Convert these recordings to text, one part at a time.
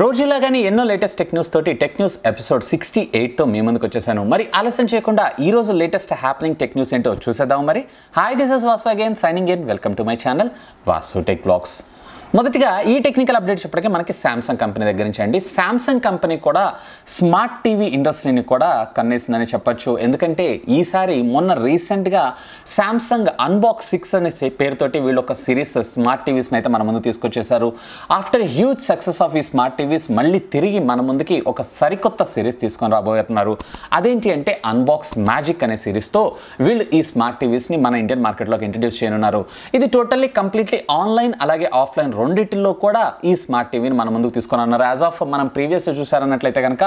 రోజులాగానే ఎన్నో latest tech news తోటి tech news episode 68 తో మీ ముందుకు వచ్చేసాను. మరి ఆలస్యం చేయకుండా ఈ రోజు లేటెస్ట్ హ్యాపెనింగ్ టెక్ న్యూస్ ఏంటో చూసేద్దాం. మరి hi, this is Vasu again signing in. Welcome to my channel Vasu tech blogs. మొదటిగా ఈ టెక్నికల్ అప్డేట్ చెప్పడానికి మనకి శాంసంగ్ కంపెనీ దగ్గర నుంచి అండి. శాంసంగ్ కంపెనీ కూడా స్మార్ట్ టీవీ ఇండస్ట్రీని కూడా కన్నేసిందని చెప్పొచ్చు. ఎందుకంటే ఈసారి మొన్న రీసెంట్గా శాంసంగ్ అన్బాక్స్ 6 అనే పేరుతోటి వీళ్ళు ఒక సిరీస్ స్మార్ట్ టీవీస్ని అయితే మన ముందు తీసుకొచ్చేసారు. ఆఫ్టర్ హ్యూజ్ సక్సెస్ ఆఫ్ ఈ స్మార్ట్ టీవీస్ మళ్ళీ తిరిగి మన ముందుకి ఒక సరికొత్త సిరీస్ తీసుకొని రాబోతున్నారు. అదేంటి అంటే అన్బాక్స్ మ్యాజిక్ అనే సిరీస్తో వీళ్ళు ఈ స్మార్ట్ టీవీస్ని మన ఇండియన్ మార్కెట్లోకి ఇంట్రడ్యూస్ చేయనున్నారు. ఇది టోటల్లీ కంప్లీట్లీ ఆన్లైన్ అలాగే ఆఫ్లైన్ రెండిటిల్లో కూడా ఈ స్మార్ట్ టీవీని మన ముందుకు తీసుకొని అన్నారు. యాజ్ ఆఫ్ మనం ప్రీవియస్గా చూసారన్నట్లయితే కనుక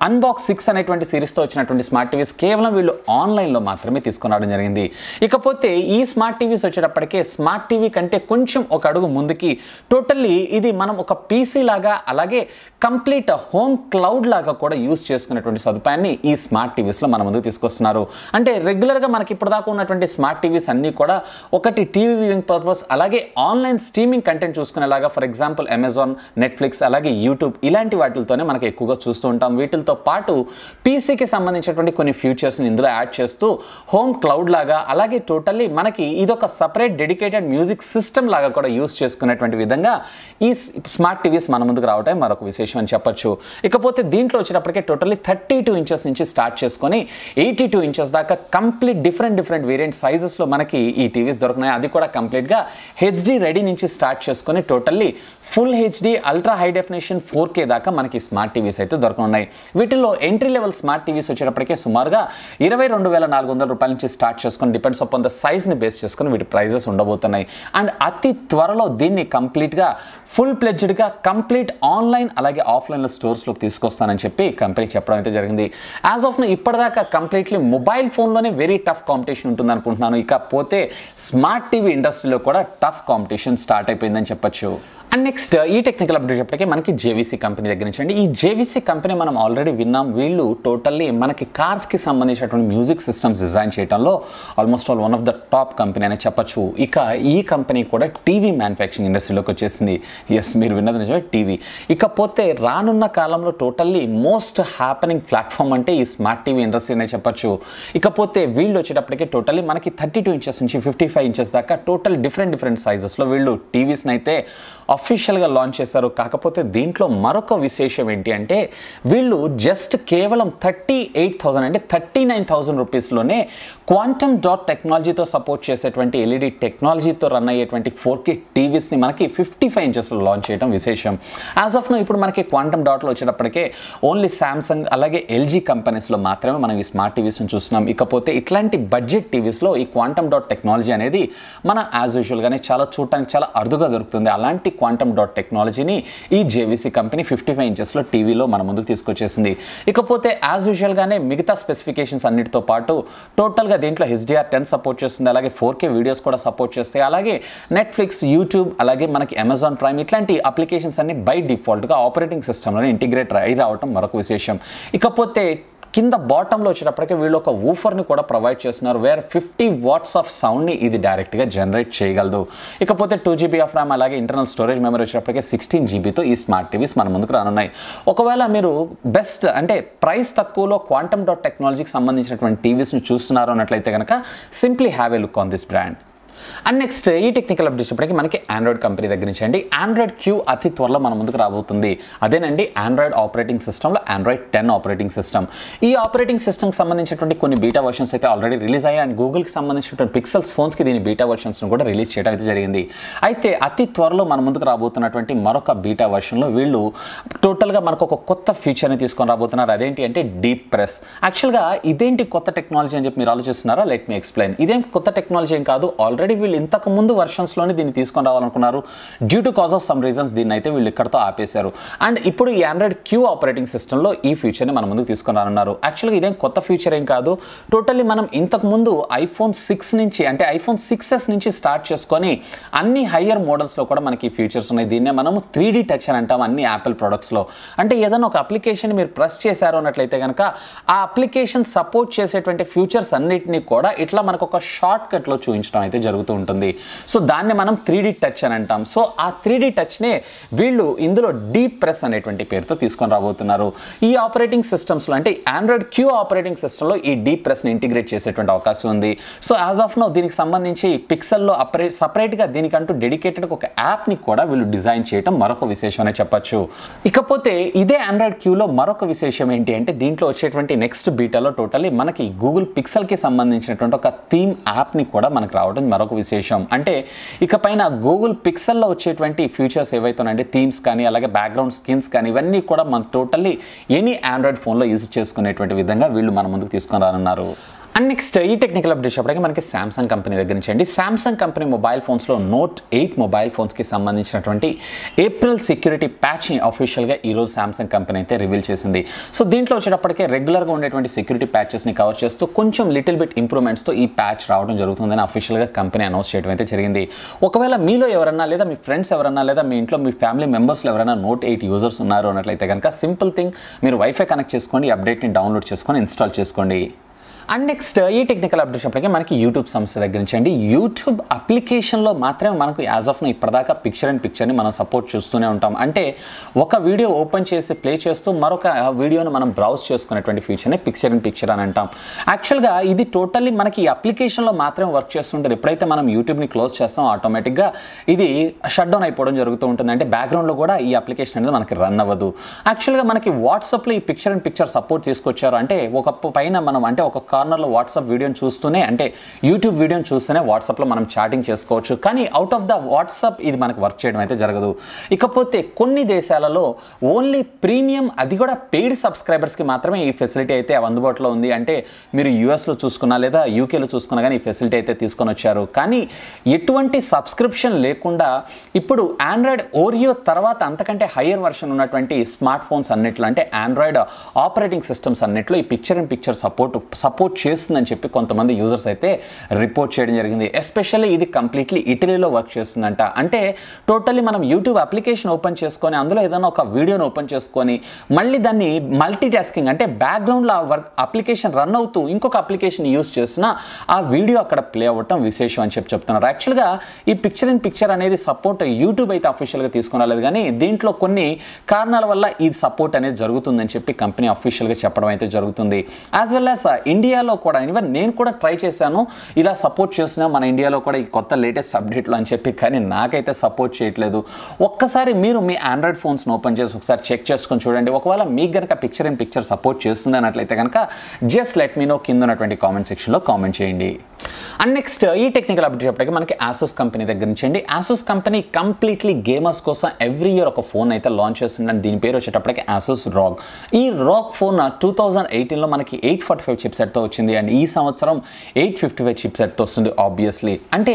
అన్బాక్స్ 6 అనేటువంటి సిరీస్తో వచ్చినటువంటి స్మార్ట్ టీవీస్ కేవలం వీళ్ళు ఆన్లైన్లో మాత్రమే తీసుకొని రావడం జరిగింది. ఇకపోతే ఈ స్మార్ట్ టీవీస్ వచ్చేటప్పటికే స్మార్ట్ టీవీ కంటే కొంచెం ఒక అడుగు ముందుకి టోటల్లీ ఇది మనం ఒక పీసీ లాగా అలాగే కంప్లీట్ హోమ్ క్లౌడ్ లాగా కూడా యూజ్ చేసుకునేటువంటి సదుపాయాన్ని ఈ స్మార్ట్ టీవీస్లో మన ముందుకు తీసుకొస్తున్నారు. అంటే రెగ్యులర్గా మనకి ఇప్పటిదాకా ఉన్నటువంటి స్మార్ట్ టీవీస్ అన్నీ కూడా ఒకటి టీవీ వ్యూయింగ్ పర్పస్ అలాగే ఆన్లైన్ స్ట్రీమింగ్ కంటెంట్ చూసుకునేలాగా, ఫర్ ఎగ్జాంపుల్ అమెజాన్, నెట్ఫ్లిక్స్ అలాగే యూట్యూబ్ ఇలాంటి వాటితోనే మనకి ఎక్కువగా చూస్తూ ఉంటాం. వీటితో పాటు పీసీకి సంబంధించినటువంటి కొన్ని ఫీచర్స్ని ఇందులో యాడ్ చేస్తూ హోమ్ క్లౌడ్ లాగా అలాగే టోటల్లీ మనకి ఇదొక సపరేట్ డెడికేటెడ్ మ్యూజిక్ సిస్టమ్ లాగా కూడా యూజ్ చేసుకునేటువంటి విధంగా ఈ స్మార్ట్ టీవీస్ మన ముందుకు రావటం మరొక విశేషం అని చెప్పొచ్చు. ఇకపోతే దీంట్లో వచ్చేటప్పటికే టోటల్లీ 32 ఇంచెస్ నుంచి స్టార్ట్ చేసుకొని 82 ఇంచెస్ దాకా కంప్లీట్ డిఫరెంట్ వేరియంట్ సైజెస్లో మనకి ఈ టీవీస్ దొరుకుతున్నాయి. అది కూడా కంప్లీట్గా హెచ్డి రెడీ నుంచి స్టార్ట్ చేసుకొని totally full HD ultra high definition 4K దాకా మనకి స్మార్ట్ టీవీస్ అయితే దొరకనున్నాయి. వీటిల్లో ఎంట్రీ లెవెల్ స్మార్ట్ టీవీస్ వచ్చేటప్పటికే సుమారుగా 22,400 రూపాయల నుంచి స్టార్ట్ చేసుకొని డిపెండ్స్ అపాన్ ద సైజ్ని బేస్ చేసుకొని వీటి ప్రైజెస్ ఉండబోతున్నాయి. అండ్ అతి త్వరలో దీన్ని కంప్లీట్గా ఫుల్ ప్లెడ్జ్డ్గా కంప్లీట్ ఆన్లైన్ అలాగే ఆఫ్లైన్లో స్టోర్స్లోకి తీసుకొస్తానని చెప్పి కంపెనీ చెప్పడం అయితే జరిగింది. యాజ్ ఆఫ్ నౌ ఇప్పటిదాకా కంప్లీట్లీ మొబైల్ ఫోన్లోనే వెరీ టఫ్ కాంపిటీషన్ ఉంటుంది అనుకుంటున్నాను. ఇకపోతే స్మార్ట్ టీవీ ఇండస్ట్రీలో కూడా టఫ్ కాంపిటీషన్ స్టార్ట్ అయిపోయిందని చెప్పొచ్చు. అండ్ నెక్స్ట్ ఈ టెక్నికల్ అప్డేట్ చెప్పడానికి మనకి జేవీసీ కంపెనీ దగ్గర నుంచి అండి. ఈ జేవీసీ కంపెనీ మనం ఆల్రెడీ విన్నాం. వీళ్ళు టోటల్లీ మనకి కార్స్కి సంబంధించినటువంటి మ్యూజిక్ సిస్టమ్స్ డిజైన్ చేయడంలో almost all one of the top company అని చెప్పొచ్చు. ఇక ఈ కంపెనీ కూడా టీవీ మ్యానుఫ్యాక్చరింగ్ ఇండస్ట్రీలోకి వచ్చేసింది. ఎస్, మీరు విన్నది నిజమే, టీవీ. ఇకపోతే రానున్న కాలంలో టోటల్లీ మోస్ట్ హ్యాపెనింగ్ ప్లాట్ఫామ్ అంటే ఈ స్మార్ట్ టీవీ ఇండస్ట్రీ అనే చెప్పొచ్చు. ఇకపోతే వీళ్ళు వచ్చేటప్పటికి టోటల్లీ మనకి 32 ఇంచెస్ నుంచి 55 ఇంచెస్ దాకా టోటల్ డిఫరెంట్ సైజెస్లో వీళ్ళు టీవీస్ని అయితే అఫీషియల్గా లాంచ్ చేశారు. కాకపోతే దీంట్లో మరొక విశేషం ఏంటి అంటే వీళ్ళు జస్ట్ కేవలం 38,000 అంటే 39,000 రూపీస్లోనే క్వాంటమ్ డాట్ టెక్నాలజీతో సపోర్ట్ చేసేటువంటి ఎల్ఈడి టెక్నాలజీతో రన్ అయ్యేటువంటి 4K టీవీస్ని మనకి 55 ఇంచెస్లో లాంచ్ చేయడం విశేషం. యాజ్ ఆఫ్ నో ఇప్పుడు మనకి క్వాంటమ్ డాట్లో వచ్చేటప్పటికే ఓన్లీ శాంసంగ్ అలాగే ఎల్జీ కంపెనీస్లో మాత్రమే మనం ఈ స్మార్ట్ టీవీస్ని చూస్తున్నాం. ఇకపోతే ఇట్లాంటి బడ్జెట్ టీవీస్లో ఈ క్వాంటమ్ డాట్ టెక్నాలజీ అనేది మన యాజ్ యూజువల్గానే చూడటానికి చాలా అరుదుగా దొరుకుతుంది. అలాంటి క్వాంటమ్ డాట్ టెక్నాలజీని ఈ జేవీసీ కంపెనీ 55 ఇంచెస్లో టీవీలో మన ముందుకు తీసుకొచ్చేసింది. ఇకపోతే యాజ్ యూజువల్గానే మిగతా స్పెసిఫికేషన్స్ అన్నిటితో పాటు టోటల్గా దీంట్లో HDR10 సపోర్ట్ చేస్తుంది. అలాగే 4K వీడియోస్ కూడా సపోర్ట్ చేస్తాయి. అలాగే నెట్ఫ్లిక్స్, యూట్యూబ్ అలాగే మనకి అమెజాన్ ప్రైమ్ ఇట్లాంటి అప్లికేషన్స్ అన్ని బై డిఫాల్ట్గా ఆపరేటింగ్ సిస్టమ్లోనే ఇంటిగ్రేట్ అయి రావడం మరొక విశేషం. ఇకపోతే కింద బాటంలో వచ్చేటప్పటికే వీళ్ళు ఒక ఊఫర్ని కూడా ప్రొవైడ్ చేస్తున్నారు. వేర్ 50 వాట్స్ ఆఫ్ సౌండ్ని ఇది డైరెక్ట్గా జనరేట్ చేయగలదు. ఇకపోతే 2GB ఆఫ్ ర్యామ్ అలాగే ఇంటర్నల్ స్టోరేజ్ మెమరీ వచ్చేటప్పటికే 16GBతో ఈ స్మార్ట్ టీవీస్ మన ముందుకు రానున్నాయి. ఒకవేళ మీరు బెస్ట్ అంటే ప్రైస్ తక్కువలో క్వాంటమ్ డాట్ టెక్నాలజీకి సంబంధించినటువంటి టీవీస్ని చూస్తున్నారు అన్నట్లయితే కనుక simply have a look on this brand. And next ఈ టెక్నికల్ అప్డేట్ చెప్పడానికి మనకి ఆండ్రాయిడ్ కంపెనీ దగ్గర నుంచి అండి. ఆండ్రాయిడ్ క్యూ అతి త్వరలో మన ముందుకు రాబోతుంది. అదేనండి ఆండ్రాయిడ్ ఆపరేటింగ్ సిస్టమ్లో ఆండ్రాయిడ్ 10 ఆపరేటింగ్ సిస్టమ్. ఈ ఆపరేటింగ్ సిస్టమ్కి సంబంధించినటువంటి కొన్ని బీటా వర్షన్స్ అయితే ఆల్రెడీ రిలీజ్ అయ్యాయి. అండ్ గూగుల్కి సంబంధించినటువంటి పిక్సెల్స్ ఫోన్స్కి దీని బీటా వర్షన్స్ను కూడా రిలీజ్ చేయడం అయితే జరిగింది. అయితే అతి త్వరలో మన ముందుకు రాబోతున్నటువంటి మరొక బీటా వర్షన్లో వీళ్ళు టోటల్గా మనకు ఒక కొత్త ఫీచర్ని తీసుకొని రాబోతున్నారు. అదేంటి అంటే డీప్ ప్రెస్. యాక్చువల్గా ఇదేంటి కొత్త టెక్నాలజీ అని చెప్పి మీరు ఆలోచిస్తున్నారా? Let me explain. ఇదేం కొత్త టెక్నాలజీ ఏం కాదు. ఆల్రెడీ వీళ్ళు ఇంతకు ముందు వర్షన్స్లోనే దీన్ని తీసుకొని రావాలనుకున్నారు. Due to cause of some reasons దీన్ని అయితే వీళ్ళు ఇక్కడతో ఆపేశారు. అండ్ ఇప్పుడు ఈ ఆండ్రాయిడ్ క్యూ ఆపరేటింగ్ సిస్టంలో ఈ ఫీచర్ని మన ముందుకు తీసుకొని రానున్నారు. యాక్చువల్గా ఇదేం కొత్త ఫీచర్ ఏం కాదు. టోటల్లీ మనం ఇంతకు ముందు ఐఫోన్ 6 నుంచి అంటే ఐఫోన్ 6s నుంచి స్టార్ట్ చేసుకొని అన్ని హయ్యర్ మోడల్స్లో కూడా మనకి ఫీచర్స్ ఉన్నాయి. దీన్నే మనము 3D టచ్ అని అంటాం అన్ని యాపిల్ ప్రొడక్ట్స్లో. అంటే ఏదైనా ఒక అప్లికేషన్ మీరు ప్రెస్ చేశారు అన్నట్లయితే కనుక ఆ అప్లికేషన్ సపోర్ట్ చేసేటువంటి ఫీచర్స్ అన్నిటినీ కూడా ఇట్లా మనకు ఒక షార్ట్ కట్లో చూపించడం అయితే జరుగుతుంది. జరుగుతూ ఉంటుంది. సో దాన్ని మనం 3D టచ్ అని అంటాం. సో ఆ 3D టచ్నే వీళ్ళు ఇందులో డీప్ ప్రెస్ అనేటువంటి పేరుతో తీసుకొని రాబోతున్నారు. ఈ ఆపరేటింగ్ సిస్టమ్స్లో అంటే ఆండ్రాయిడ్ క్యూ ఆపరేటింగ్ సిస్టంలో ఈ డీప్ ప్రెస్ని ఇంటిగ్రేట్ చేసేటువంటి అవకాశం ఉంది. సో యాజ్ ఆఫ్ నో దీనికి సంబంధించి పిక్సెల్లో సపరేట్గా దీనికంటూ డెడికేటెడ్ ఒక యాప్ని కూడా వీళ్ళు డిజైన్ చేయడం మరొక విశేషం అనే చెప్పచ్చు. ఇకపోతే ఇదే ఆండ్రాయిడ్ క్యూలో మరొక విశేషం ఏంటి అంటే దీంట్లో వచ్చేటువంటి నెక్స్ట్ బీటాలో టోటల్లీ మనకి గూగుల్ పిక్సెల్కి సంబంధించినటువంటి ఒక థీమ్ యాప్ని కూడా మనకు రావడం మరొక విశేషం. అంటే ఇకపైన గూగుల్ పిక్సెల్లో వచ్చేటువంటి ఫీచర్స్ ఏవైతున్నాయంటే థీమ్స్ కానీ అలాగే బ్యాక్గ్రౌండ్ స్కిన్స్ కానీ ఇవన్నీ కూడా మనం టోటల్లీ ఎనీ ఆండ్రాయిడ్ ఫోన్లో యూజ్ చేసుకునేటువంటి విధంగా వీళ్ళు మన ముందుకు తీసుకొని రానున్నారు. అండ్ నెక్స్ట్ ఈ టెక్నికల్ అప్డేట్ చెప్పడానికి మనకి సామ్సంగ్ కంపెనీ దగ్గర నుంచి అండి. సామ్సంగ్ కంపెనీ మొబైల్ ఫోన్స్లో నోట్ 8 మొబైల్ ఫోన్స్కి సంబంధించినటువంటి ఏప్రిల్ సెక్యూరిటీ ప్యాచ్ని అఫీషియల్గా ఈరోజు సామ్సంగ్ కంపెనీ అయితే రివీల్ చేసింది. సో దీంట్లో వచ్చేటప్పటికే రెగ్యులర్గా ఉండేటువంటి సెక్యూరిటీ ప్యాచెస్ని కవర్ చేస్తూ కొంచెం లిటిల్ బిట్ ఇంప్రూవ్మెంట్స్తో ఈ ప్యాచ్ రావడం జరుగుతుందని అఫీషియల్గా కంపెనీ అనౌన్స్ చేయడం అయితే జరిగింది. ఒకవేళ మీలో ఎవరన్నా లేదా మీ ఫ్రెండ్స్ ఎవరన్నా లేదా మీ ఇంట్లో మీ ఫ్యామిలీ మెంబర్స్లో ఎవరైనా నోట్ 8 యూజర్స్ ఉన్నారు అన్నట్లయితే కనుక సింపుల్ థింగ్ మీరు వైఫై కనెక్ట్ చేసుకోండి, అప్డేట్ని డౌన్లోడ్ చేసుకొని ఇన్స్టాల్ చేసుకోండి. అండ్ నెక్స్ట్ ఈ టెక్నికల్ అప్డేట్ చెప్పడానికి మనకి యూట్యూబ్ సంస్థ దగ్గర నుంచి అండి. యూట్యూబ్ అప్లికేషన్లో మాత్రమే మనకు యాజ్ ఆఫ్ నో ఇప్పటిదాకా పిక్చర్ అండ్ పిక్చర్ని మనం సపోర్ట్ చూస్తూనే ఉంటాం. అంటే ఒక వీడియో ఓపెన్ చేసి ప్లే చేస్తూ మరొక వీడియోని మనం బ్రౌజ్ చేసుకునేటువంటి ఫీచర్ని పిక్చర్ అండ్ పిక్చర్ అని అంటాం. యాక్చువల్గా ఇది టోటల్లీ మనకి ఈ అప్లికేషన్లో మాత్రమే వర్క్ చేస్తుంటుంది. ఎప్పుడైతే మనం యూట్యూబ్ని క్లోజ్ చేస్తాం ఆటోమేటిక్గా ఇది షట్ డౌన్ అయిపోవడం జరుగుతూ ఉంటుంది. అంటే బ్యాక్గ్రౌండ్లో కూడా ఈ అప్లికేషన్ అనేది మనకి రన్ అవ్వదు. యాక్చువల్గా మనకి వాట్సాప్లో ఈ పిక్చర్ అండ్ పిక్చర్ సపోర్ట్ తీసుకొచ్చారు. అంటే ఒక పైన మనం అంటే ఒక కార్నర్లో వాట్సాప్ వీడియోని చూస్తూనే అంటే యూట్యూబ్ వీడియోని చూస్తూనే వాట్సాప్లో మనం చాటింగ్ చేసుకోవచ్చు. కానీ అవుట్ ఆఫ్ ద వాట్సాప్ ఇది మనకు వర్క్ చేయడం అయితే జరగదు. ఇకపోతే కొన్ని దేశాలలో ఓన్లీ ప్రీమియం అది కూడా పెయిడ్ సబ్స్క్రైబర్స్కి మాత్రమే ఈ ఫెసిలిటీ అయితే అందుబాటులో ఉంది. అంటే మీరు యూఎస్లో చూసుకున్నా లేదా యూకేలో చూసుకున్నా కానీ ఈ ఫెసిలిటీ అయితే తీసుకొని వచ్చారు. కానీ ఎటువంటి సబ్స్క్రిప్షన్ లేకుండా ఇప్పుడు ఆండ్రాయిడ్ ఓరియో తర్వాత అంతకంటే హయ్యర్ వర్షన్ ఉన్నటువంటి స్మార్ట్ ఫోన్స్ అన్నిట్లో అంటే ఆండ్రాయిడ్ ఆపరేటింగ్ సిస్టమ్స్ అన్నిట్లో ఈ పిక్చర్ అండ్ పిక్చర్ సపోర్ట్ చేస్తుందని చెప్పి కొంతమంది యూజర్స్ అయితే రిపోర్ట్ చేయడం జరిగింది. ఎస్పెషల్లీ ఇది కంప్లీట్లీ ఇటలీలో వర్క్ చేస్తుందంట. అంటే టోటల్లీ మనం యూట్యూబ్ అప్లికేషన్ ఓపెన్ చేసుకొని అందులో ఏదైనా ఒక వీడియోని ఓపెన్ చేసుకొని మళ్ళీ దాన్ని మల్టీ టాస్కింగ్ అంటే బ్యాక్గ్రౌండ్లో అప్లికేషన్ రన్ అవుతూ ఇంకొక అప్లికేషన్ యూజ్ చేసినా ఆ వీడియో అక్కడ ప్లే అవ్వటం విశేషం అని చెప్తున్నారు. యాక్చువల్గా ఈ పిక్చర్ ఇన్ పిక్చర్ అనేది సపోర్ట్ యూట్యూబ్ అయితే అఫీషియల్గా తీసుకుని రాలేదు. కానీ దీంట్లో కొన్ని కారణాల వల్ల ఈ సపోర్ట్ అనేది జరుగుతుందని చెప్పి కంపెనీ అఫీషియల్గా చెప్పడం అయితే జరుగుతుంది. యాజ్ వెల్ యాజ్ ఇండియాలో కూడా ఈవెన్ నేను కూడా ట్రై చేశాను ఇలా సపోర్ట్ చేస్తున్నా మన ఇండియాలో కూడా ఈ కొత్త లేటెస్ట్ అప్డేట్లు అని చెప్పి, కానీ నాకైతే సపోర్ట్ చేయట్లేదు. ఒక్కసారి మీరు మీ ఆండ్రాయిడ్ ఫోన్స్ని ఓపెన్ చేసి ఒకసారి చెక్ చేసుకొని చూడండి. ఒకవేళ మీకు కనుక పిక్చర్ ఇన్ పిక్చర్ సపోర్ట్ చేస్తుంది అన్నట్లయితే కనుక జస్ట్ లెట్ మీ నో కింద ఉన్నటువంటి కామెంట్ సెక్షన్లో కామెంట్ చేయండి. అండ్ నెక్స్ట్ ఈ టెక్నికల్ అప్డేట్ చెప్పడానికి మనకి ఆసూస్ కంపెనీ దగ్గర నుంచి అండి. ఆసూస్ కంపెనీ కంప్లీట్లీ గేమర్స్ కోసం ఎవ్రీ ఇయర్ ఒక ఫోన్ అయితే లాంచ్ చేస్తుందండి. దీని పేరు వచ్చేటప్పటికి ఆసూస్ రాగ్. ఈ రాగ్ ఫోన్ 2018లో మనకి 845 చిప్సెట్తో వచ్చింది అండ్ ఈ సంవత్సరం 855 చిప్సెట్తో వస్తుంది ఆబ్వియస్లీ. అంటే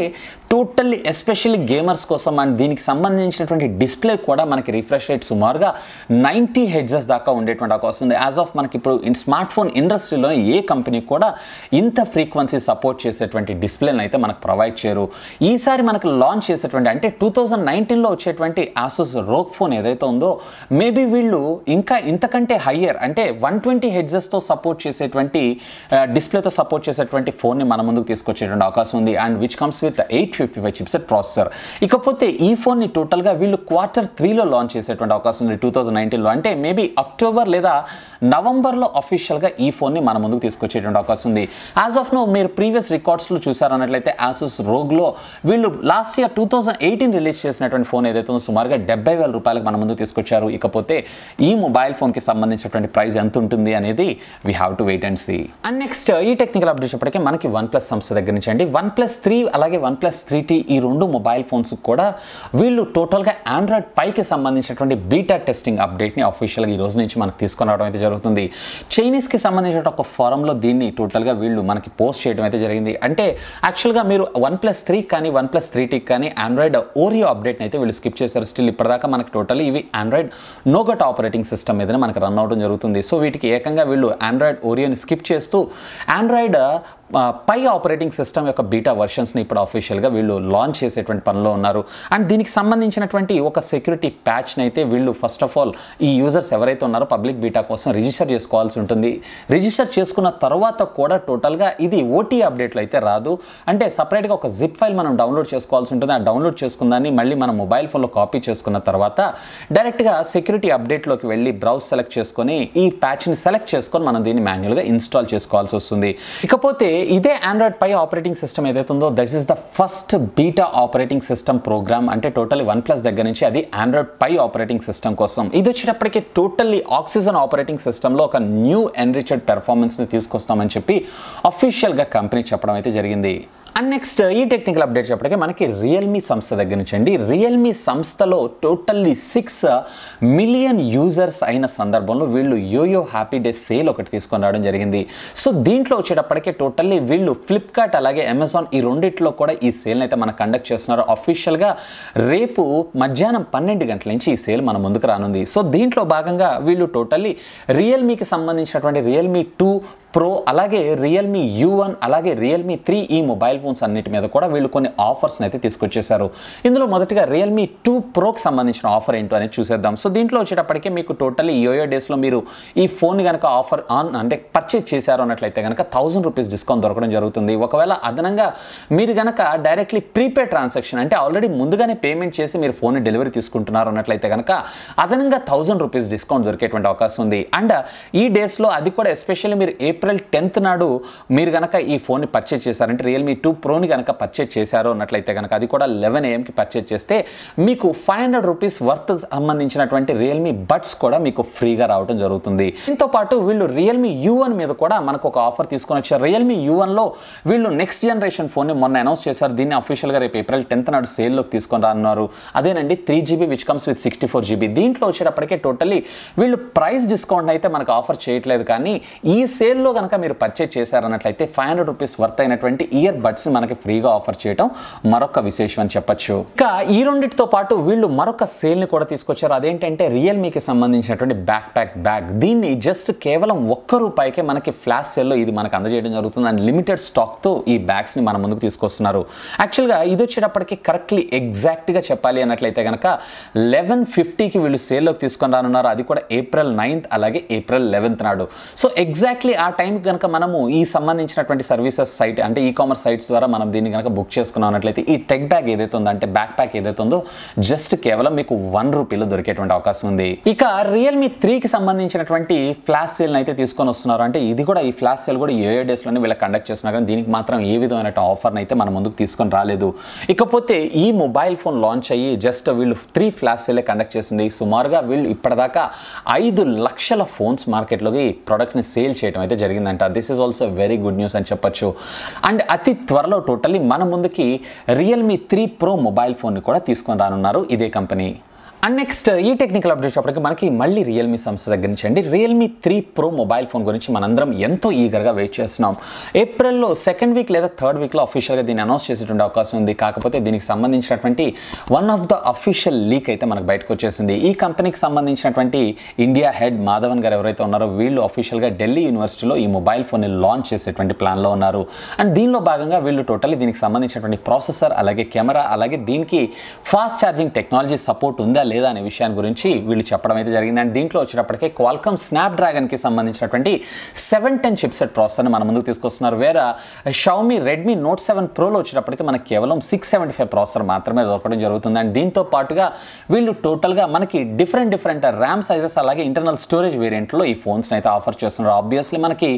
టోటల్లీ ఎస్పెషల్లీ గేమర్స్ కోసం అండ్ దీనికి సంబంధించినటువంటి డిస్ప్లే కూడా మనకి రిఫ్రెష్ రేట్ సుమారుగా 90 హెడ్జెస్ దాకా ఉండేటువంటి అవకాశం ఉంది. యాజ్ ఆఫ్ మనకి ఇప్పుడు స్మార్ట్ ఫోన్ ఇండస్ట్రీలో ఏ కంపెనీ కూడా ఇంత ఫ్రీక్వెన్సీ సపోర్ట్ చేసేటువంటి డిస్ప్లేని అయితే మనకు ప్రొవైడ్ చేయరు. ఈసారి మనకు లాంచ్ చేసేటువంటి అంటే 2019లో వచ్చేటువంటి ఆసూస్ రోగ్ ఫోన్ ఏదైతే ఉందో మేబీ వీళ్ళు ఇంకా ఇంతకంటే హయ్యర్ అంటే 120 హెడ్జెస్తో సపోర్ట్ చేసేటువంటి డిస్ప్లేతో సపోర్ట్ చేసేటువంటి ఫోన్ని మన ముందుకు తీసుకొచ్చేటువంటి అవకాశం ఉంది and which comes with 855 chipset processor. ఇకపోతే ఈ ఫోన్ని టోటల్గా వీళ్ళు Q3లో లాంచ్ చేసేటువంటి అవకాశం ఉంది 2019లో. అంటే మేబీ అక్టోబర్ లేదా నవంబర్లో అఫీషియల్గా ఈ ఫోన్ని మన ముందుకు తీసుకొచ్చేటువంటి అవకాశం ఉంది. యాజ్ ఆఫ్ నో మీరు ప్రీవియస్ రికార్డ్స్లో చూసారన్నట్లయితే ఆసూస్ రోగ్లో వీళ్ళు లాస్ట్ ఇయర్ 2018 రిలీజ్ చేసినటువంటి ఫోన్ ఏదైతే ఉందో సుమారుగా 70,000 రూపాయలకు మన ముందుకు తీసుకొచ్చారు. ఇకపోతే ఈ మొబైల్ ఫోన్కి సంబంధించినటువంటి ప్రైస్ ఎంత ఉంటుంది అనేది we have to wait and see. And next ఈ టెక్నికల్ అప్డేట్ చెప్పటికే మనకి OnePlus సంస్థ దగ్గర నుంచి అండి. OnePlus 3 అలాగే OnePlus 3T ఈ రెండు మొబైల్ ఫోన్స్ కూడా వీళ్ళు టోటల్గా ఆండ్రాయిడ్ పైకి సంబంధించినటువంటి బీటా టెస్టింగ్ అప్డేట్ని అఫీషియల్గా ఈ రోజు నుంచి మనకు తీసుకొని రావడం అయితే జరుగుతుంది. చైనీస్కి సంబంధించిన ఒక ఫోరంలో దీన్ని టోటల్గా వీళ్ళు మనకి పోస్ట్ చేయడం అయితే జరిగింది. అంటే యాక్చువల్గా మీరు OnePlus 3 కానీ OnePlus 3T కానీ ఆండ్రాయిడ్ ఓరియో అప్డేట్ని అయితే వీళ్ళు స్కిప్ చేశారు. స్టిల్ ఇప్పటిదాకా మనకి టోటల్లీ ఇవి ఆండ్రాయిడ్ నోగట్ ఆపరేటింగ్ సిస్టమ్ మీదనే మనకు రన్ అవడం జరుగుతుంది. సో వీటికి ఏకంగా వీళ్ళు ఆండ్రాయిడ్ ఓరియోని స్కిప్ చేస్తూ ఆండ్రాయిడ్ పై ఆపరేటింగ్ సిస్టమ్ యొక్క బీటా వర్షన్స్ని ఇప్పుడు అఫీషియల్గా వీళ్ళు వీళ్ళు లాంచ్ చేసేటువంటి పనిలో ఉన్నారు. అండ్ దీనికి సంబంధించినటువంటి ఒక సెక్యూరిటీ ప్యాచ్ని అయితే వీళ్ళు ఫస్ట్ ఆఫ్ ఆల్ ఈ యూజర్స్ ఎవరైతే ఉన్నారో పబ్లిక్ బీటా కోసం రిజిస్టర్ చేసుకోవాల్సి ఉంటుంది. రిజిస్టర్ చేసుకున్న తర్వాత కూడా టోటల్గా ఇది ఓటీ అప్డేట్లో అయితే రాదు. అంటే సపరేట్గా ఒక జిప్ ఫైల్ మనం డౌన్లోడ్ చేసుకోవాల్సి ఉంటుంది. ఆ డౌన్లోడ్ చేసుకున్నదాన్ని మళ్ళీ మనం మొబైల్ ఫోన్లో కాపీ చేసుకున్న తర్వాత డైరెక్ట్గా సెక్యూరిటీ అప్డేట్లోకి వెళ్ళి బ్రౌజ్ సెలెక్ట్ చేసుకొని ఈ ప్యాచ్ని సెలెక్ట్ చేసుకొని మనం దీన్ని మాన్యువల్గా ఇన్స్టాల్ చేసుకోవాల్సి వస్తుంది. ఇకపోతే ఇదే ఆండ్రాయిడ్ పై ఆపరేటింగ్ సిస్టమ్ ఏదైతే ఉందో that is the first beta operating system program. అంటే టోటల్లీ OnePlus దగ్గర నుంచి అది ఆండ్రాయిడ్ పై ఆపరేటింగ్ సిస్టమ్ కోసం. ఇది వచ్చేటప్పటికి టోటల్లీ ఆక్సిజన్ ఆపరేటింగ్ సిస్టంలో ఒక న్యూ ఎన్రిచ్డ్ పెర్ఫార్మెన్స్ని తీసుకొస్తామని చెప్పి అఫీషియల్గా కంపెనీ చెప్పడం అయితే జరిగింది. అండ్ నెక్స్ట్ ఈ టెక్నికల్ అప్డేట్ చెప్పడానికి మనకి రియల్మీ సంస్థ దగ్గర నుంచి అండి. రియల్మీ సంస్థలో టోటల్లీ 6 మిలియన్ యూజర్స్ అయిన సందర్భంలో వీళ్ళు యోయో హ్యాపీ డే సేల్ ఒకటి తీసుకొని రావడం జరిగింది. సో దీంట్లో వచ్చేటప్పటికే టోటల్లీ వీళ్ళు ఫ్లిప్కార్ట్ అలాగే అమెజాన్ ఈ రెండిట్లో కూడా ఈ సేల్ని అయితే మనం కండక్ట్ చేస్తున్నారు. అఫీషియల్గా రేపు మధ్యాహ్నం 12 గంటల నుంచి ఈ సేల్ మన ముందుకు రానుంది. సో దీంట్లో భాగంగా వీళ్ళు టోటల్లీ రియల్మీకి సంబంధించినటువంటి రియల్మీ 2 ప్రో అలాగే రియల్మీ U1 అలాగే రియల్మీ 3 ఈ మొబైల్ ఫోన్స్ అన్నిటి మీద కూడా వీళ్ళు కొన్ని ఆఫర్స్ని అయితే తీసుకొచ్చేసారు. ఇందులో మొదటిగా రియల్మీ 2 ప్రోకి సంబంధించిన ఆఫర్ ఏంటో అనేది చూసేద్దాం. సో దీంట్లో వచ్చేటప్పటికే మీకు టోటల్లీ యోయో డేస్లో మీరు ఈ ఫోన్ కనుక ఆఫర్ అంటే పర్చేజ్ చేశారు అన్నట్లయితే కనుక 1000 రూపీస్ డిస్కౌంట్ దొరకడం జరుగుతుంది. ఒకవేళ అదనంగా మీరు కనుక డైరెక్ట్లీ ప్రీపేడ్ ట్రాన్సాక్షన్ అంటే ఆల్రెడీ ముందుగానే పేమెంట్ చేసి మీరు ఫోన్ డెలివరీ తీసుకుంటున్నారు అన్నట్లయితే కనుక అదనంగా 1000 రూపీస్ డిస్కౌంట్ దొరికేటువంటి అవకాశం ఉంది. అండ్ ఈ డేస్లో అది కూడా ఎస్పెషల్లీ మీరు April 10th నాడు మీరు కనుక ఈ ఫోన్ని పర్చేజ్ చేశారంటే రియల్మీ 2 ప్రోని కనుక పర్చేజ్ చేశారు అన్నట్లయితే కనుక అది కూడా 11 AM పర్చేజ్ చేస్తే మీకు 500 రూపీస్ వర్త్ సంబంధించినటువంటి రియల్మీ బడ్స్ కూడా మీకు ఫ్రీగా రావడం జరుగుతుంది. దీంతో పాటు వీళ్ళు రియల్మీ U1 మీద కూడా మనకు ఒక ఆఫర్ తీసుకొని వచ్చారు. రియల్మీ U1లో వీళ్ళు నెక్స్ట్ జనరేషన్ ఫోన్ని మొన్న అనౌన్స్ చేశారు. దీన్ని అఫీషియల్గా రేపు April 10th నాడు సేల్లోకి తీసుకొని రానున్నారు. అదేనండి 3GB which comes with 64GB. దీంట్లో వచ్చేటప్పటికే టోటల్లీ వీళ్ళు ప్రైస్ డిస్కౌంట్ అయితే మనకు ఆఫర్ చేయట్లేదు. కానీ ఈ సేల్లో కనుక మీరు పర్చేజ్ చేశారన్నట్లయితే 500 రూపీస్ వర్త్ అయినటువంటి ఇయర్ బడ్స్ మనకి ఫ్రీగా ఆఫర్ చేయడం మరొక విశేషం అని చెప్పొచ్చు. ఇక ఈ రెండింటితో పాటు వీళ్ళు మరొక సేల్ని కూడా తీసుకొచ్చారు. అదేంటంటే రియల్మీకి సంబంధించినటువంటి బ్యాగ్. దీన్ని జస్ట్ కేవలం ₹1 మనకి ఫ్లాష్ సేల్లో ఇది మనకు అందజేయడం జరుగుతుంది. అండ్ లిమిటెడ్ స్టాక్తో ఈ బ్యాగ్స్ని మన ముందుకు తీసుకొస్తున్నారు. యాక్చువల్గా ఇది వచ్చేటప్పటికి కరెక్ట్లీ ఎగ్జాక్ట్గా చెప్పాలి అన్నట్లయితే కనుక 1150కి వీళ్ళు సేల్లోకి తీసుకొని రానున్నారు. అది కూడా April 9th అలాగే April 11th నాడు. సో ఎగ్జాక్ట్లీ ఆ టైంకి కనుక మనము ఈ సంబంధించినటువంటి సర్వీసెస్ సైట్ అంటే ఈ కామర్స్ సైట్స్ ద్వారా మనం దీన్ని కనుక బుక్ చేసుకున్నట్లయితే ఈ టెక్ బ్యాగ్ ఏదైతే ఉందో అంటే బ్యాక్ ప్యాక్ ఏదైతే ఉందో జస్ట్ కేవలం మీకు ₹1 దొరికేటువంటి అవకాశం ఉంది. ఇక రియల్మీ 3కి సంబంధించినటువంటి ఫ్లాష్ సేల్ని అయితే తీసుకొని వస్తున్నారు. అంటే ఇది కూడా ఈ ఫ్లాష్ సేల్ కూడా ఏ డేస్లోనే వీళ్ళు కండక్ట్ చేస్తున్నారు. కానీ దీనికి మాత్రం ఏ విధమైన ఆఫర్ని అయితే మన ముందుకు తీసుకొని రాలేదు. ఇకపోతే ఈ మొబైల్ ఫోన్ లాంచ్ అయ్యి జస్ట్ వీళ్ళు 3 ఫ్లాష్ సేలే కండక్ట్ చేసింది. సుమారుగా వీళ్ళు ఇప్పటిదాకా 5 లక్షల ఫోన్స్ మార్కెట్లోకి ప్రొడక్ట్ని సేల్ చేయడం అయితే జరిగిందంట. This is also very good news అని చెప్పొచ్చు. అండ్ అతి త్వరలో టోటల్లీ మన ముందుకి రియల్మీ 3 ప్రో మొబైల్ ఫోన్ని కూడా తీసుకొని రానున్నారు ఇదే కంపెనీ. అండ్ నెక్స్ట్ ఈ టెక్నికల్ అప్డేట్ చెప్పడానికి మనకి మళ్ళీ రియల్మీ సంస్థ దగ్గర నుంచి అండి. రియల్మీ 3 ప్రో మొబైల్ ఫోన్ గురించి మనందరం ఎంతో ఈగర్గా వెయిట్ చేస్తున్నాం. ఏప్రిల్లో 2nd వీక్ లేదా 3rd వీక్లో అఫీషియల్గా దీన్ని అనౌన్స్ చేసేటువంటి అవకాశం ఉంది. కాకపోతే దీనికి సంబంధించినటువంటి one of the official leak అయితే మనకు బయటకు వచ్చేసింది. ఈ కంపెనీకి సంబంధించినటువంటి ఇండియా హెడ్ మాధవన్ గారు ఎవరైతే ఉన్నారో వీళ్ళు అఫీషియల్గా ఢిల్లీ యూనివర్సిటీలో ఈ మొబైల్ ఫోన్ని లాంచ్ చేసేటువంటి ప్లాన్లో ఉన్నారు. అండ్ దీనిలో భాగంగా వీళ్ళు టోటల్లీ దీనికి సంబంధించినటువంటి ప్రాసెసర్ అలాగే కెమెరా అలాగే దీనికి ఫాస్ట్ ఛార్జింగ్ టెక్నాలజీ సపోర్ట్ ఉందా లేదా అనే విషయాన్ని గురించి వీళ్ళు చెప్పడం అయితే జరిగింది. అండ్ దీంట్లో వచ్చేటప్పటికే క్వాల్కమ్ స్నాప్డ్రాగన్కి సంబంధించినటువంటి 710 చిప్సెట్ ప్రాసెసర్ని మన ముందుకు తీసుకొస్తున్నారు. వేరే షావమీ రెడ్మీ నోట్ 7 ప్రోలో వచ్చేటప్పటికి మనకి కేవలం 675 ప్రాసెసర్ మాత్రమే దొరకడం జరుగుతుంది. అండ్ దీంతో పాటుగా వీళ్ళు టోటల్గా మనకి డిఫరెంట్ ర్యామ్ సైజెస్ అలాగే ఇంటర్నల్ స్టోరేజ్ వేరియంట్లో ఈ ఫోన్స్ని అయితే ఆఫర్ చేస్తున్నారు. ఆబ్వియస్లీ మనకి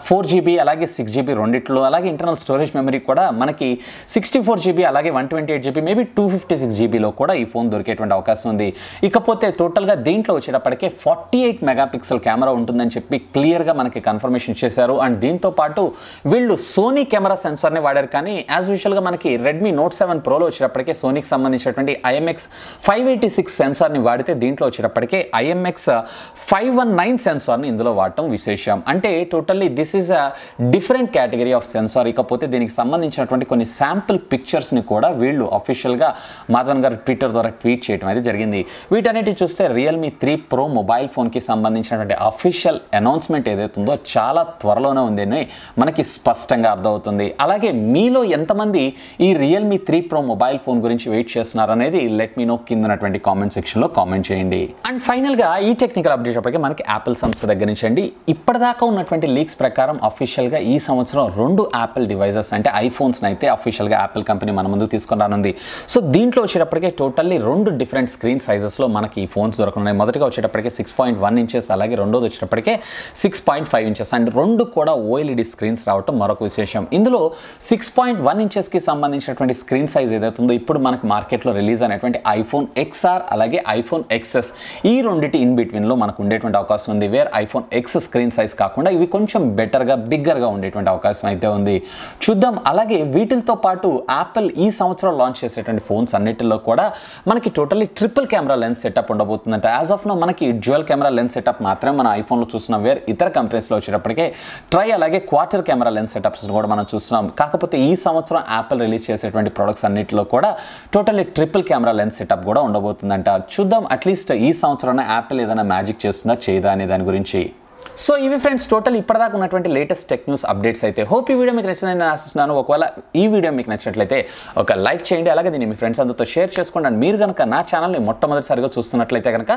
4GB అలాగే 6GB రెండిట్లో అలాగే ఇంటర్నల్ స్టోరేజ్ మెమరీ కూడా మనకి 64GB అలాగే 128GB మేబీ 256GBలో కూడా ఈ ఫోన్ దొరికేటువంటి అవకాశం ఉంది. ఇకపోతే టోటల్గా దీంట్లో వచ్చేటప్పటికే 48 మెగాపిక్సెల్ కెమెరా ఉంటుందని చెప్పి క్లియర్గా మనకి కన్ఫర్మేషన్ చేశారు. అండ్ దీంతో పాటు వీళ్ళు సోనీ కెమెరా సెన్సార్ని వాడారు. కానీ యాజ్ యూజువల్గా మనకి రెడ్మీ నోట్ 7 ప్రోలో వచ్చేటప్పటికే సోనీకి సంబంధించినటువంటి IMX586 సెన్సార్ని వాడితే దీంట్లో వచ్చేటప్పటికే IMX519 సెన్సార్ని ఇందులో వాడటం విశేషం. అంటే totally this is a different category of sensor. ఇకపోతే దీనికి సంబంధించినటువంటి కొన్ని శాంపుల్ పిక్చర్స్ని కూడా వీళ్ళు అఫీషియల్గా మాధవన్ గారు ట్విట్టర్ ద్వారా ట్వీట్ చేయడం అయితే జరిగింది. వీటన్నిటి చూస్తే రియల్మీ 3 Pro మొబైల్ ఫోన్కి సంబంధించినటువంటి అఫీషియల్ అనౌన్స్మెంట్ ఏదైతే ఉందో చాలా త్వరలోనే ఉందని మనకి స్పష్టంగా అర్థమవుతుంది. అలాగే మీలో ఎంతమంది ఈ రియల్మీ 3 Pro మొబైల్ ఫోన్ గురించి వెయిట్ చేస్తున్నారు అనేది లెట్ మీ నో కింద ఉన్నటువంటి కామెంట్ సెక్షన్లో కామెంట్ చేయండి. అండ్ ఫైనల్గా ఈ టెక్నికల్ అప్డేట్ అప్పటికే మనకి యాపిల్ సంస్థ దగ్గర నుంచి అండి ఇప్పటిదాకా ఉన్నటువంటి లీక్స్ ప్రకారం అఫీషియల్గా ఈ సంవత్సరం 2 యాపిల్ డివైజెస్ అంటే ఐఫోన్స్ని అయితే అఫీషియల్గా యాపిల్ కంపెనీ మన ముందుకు తీసుకొని రానుంది. సో దీంట్లో వచ్చేటప్పటికే టోటల్లీ 2 డిఫరెంట్ స్క్రీన్ సైజెస్లో మనకి ఈ ఫోన్స్ దొరకనున్నాయి. మొదటిగా వచ్చేటప్పటికే 6.1 ఇంచెస్, అలాగే రెండోది వచ్చేటప్పటికే 6.5 ఇంచెస్ అండ్ 2 కూడా OLED స్క్రీన్స్ రావటం మరొక విశేషం. ఇందులో 6.1 ఇంచెస్కి సంబంధించినటువంటి స్క్రీన్ సైజ్ ఏదైతే ఉందో ఇప్పుడు మనకి మార్కెట్లో రిలీజ్ అయినటువంటి ఐఫోన్ XR అలాగే ఐఫోన్ XS ఈ రెండింటి ఇన్ బిట్వీన్లో మనకు ఉండేటువంటి అవకాశం ఉంది. Where iPhone X screen size కాకుండా ఇవి కొంచెం బెటర్గా బిగ్గర్గా ఉండేటువంటి అవకాశం అయితే ఉంది. చూద్దాం. అలాగే వీటితో పాటు యాపిల్ ఈ సంవత్సరం లాంచ్ చేసేటువంటి ఫోన్స్ అన్నిటిలో కూడా మనకి totally triple camera lens setup ఉండబోతుందంట. యాజ్ ఆఫ్ నో మనకి డ్యూయల్ కెమెరా లెన్స్ సెటప్ మాత్రమే మన ఐఫోన్లో చూస్తున్నాం. వేర్ ఇతర కంపెనీస్లో వచ్చేటప్పటికే ట్రై అలాగే క్వార్టర్ కెమెరా లెన్స్ సెటప్స్ కూడా మనం చూస్తున్నాం. కాకపోతే ఈ సంవత్సరం యాపిల్ రిలీజ్ చేసేటువంటి ప్రొడక్ట్స్ అన్నిటిలో కూడా totally triple camera lens setup కూడా ఉండబోతుందంట. చూద్దాం అట్లీస్ట్ ఈ సంవత్సరం యాపిల్ ఏదైనా మ్యాజిక్ చేస్తుందా చేయదా అనే దాని గురించి. సో ఇవి ఫ్రెండ్స్ టోటల్ ఇప్పటిదాకా ఉన్నటువంటి లేటెస్ట్ టెక్ న్యూస్ అప్డేట్స్ అయితే. హోప్ ఈ వీడియో మీకు నచ్చిందని నేను ఆశిస్తున్నాను. ఒకవేళ ఈ వీడియో మీకు నచ్చినట్లయితే ఒక లైక్ చేయండి, అలాగే దీన్ని మీ ఫ్రెండ్స్ అందరితో షేర్ చేసుకోండి. అండ్ మీరు కనుక నా ఛానల్ని మొట్టమొదటిసారిగా చూస్తున్నట్లయితే కనుక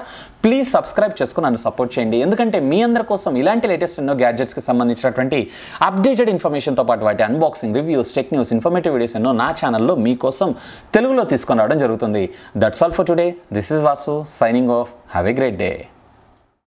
ప్లీజ్ సబ్స్క్రైబ్ చేసుకుని నన్ను సపోర్ట్ చేయండి. ఎందుకంటే మీ అందరి కోసం ఇలాంటి లేటెస్ట్ ఎన్నో గ్యాడ్జెట్స్కి సంబంధించినటువంటి అప్డేటెడ్ ఇన్ఫర్మేషన్తో పాటు వాటి unboxing, reviews, tech news, informative videos ఎన్నో నా ఛానల్లో మీకోసం తెలుగులో తీసుకొని రావడం జరుగుతుంది. That's all for today. This is Vasu signing off. Have a great day.